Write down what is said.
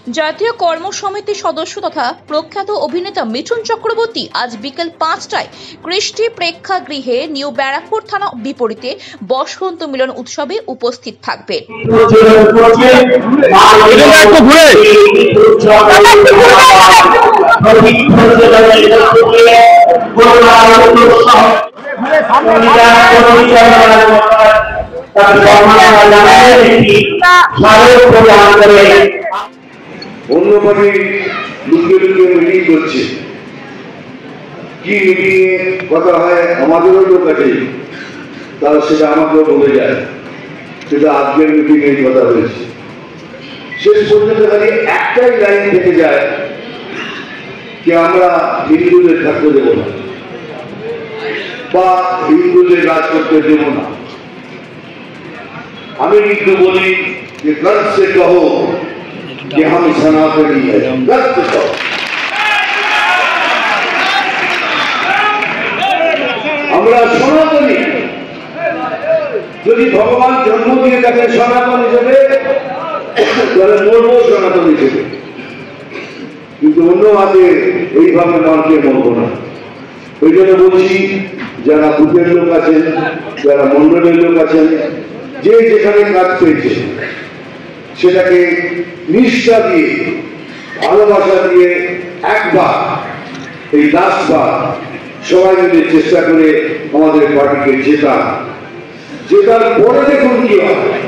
জাতীয় কর্মসমিতির সদস্য তথা প্রখ্যাত অভিনেতা মিঠুন চক্রবর্তী আজ বিকেল ৫টায় কৃষ্টি প্রেক্ষাগৃহে নিউ ব্যারাকপুর থানা বিপরীতে বসন্ত মিলন উৎসবে উপস্থিত থাকবেন। অন্য পার্টি লুকিয়ে লুকিয়ে মিটিং করছে, কি মিটিং কথা হয় আমাদেরও লোক আছে, তারা সেটা আমাকেও বলে যায়, সেটা আজকের মিটিং এর কথা হয়েছে। শেষ পর্যন্ত খালি একটাই লাইন থেকে যায় যে আমরা হিন্দুদের থাকতে দেব না বা হিন্দুদের রাজ করতে দেব না। আমি কিন্তু বলি যে गर्व से कहो कि हम सनातनी है, गर्व से कहो। আমরা সনাতনী, যদি ভগবান জন্ম দিয়ে থাকে সনাতন হিসেবে, তাহলে মরবো সনাতন হিসেবে, কিন্তু অন্য হাতে এইভাবে মানকে মরবো না। ওই জন্য বলছি, যারা বুথের লোক আছেন, যারা মন্ডলের লোক আছেন, যে যেখানে কাজ পেয়েছে সেটাকে নিষ্ঠা দিয়ে, ভালোবাসা দিয়ে একবার, এই লাস্টবার সবাই মিলে চেষ্টা করে আমাদের পার্টিকে জেতার পরে দেখুন কি হয়।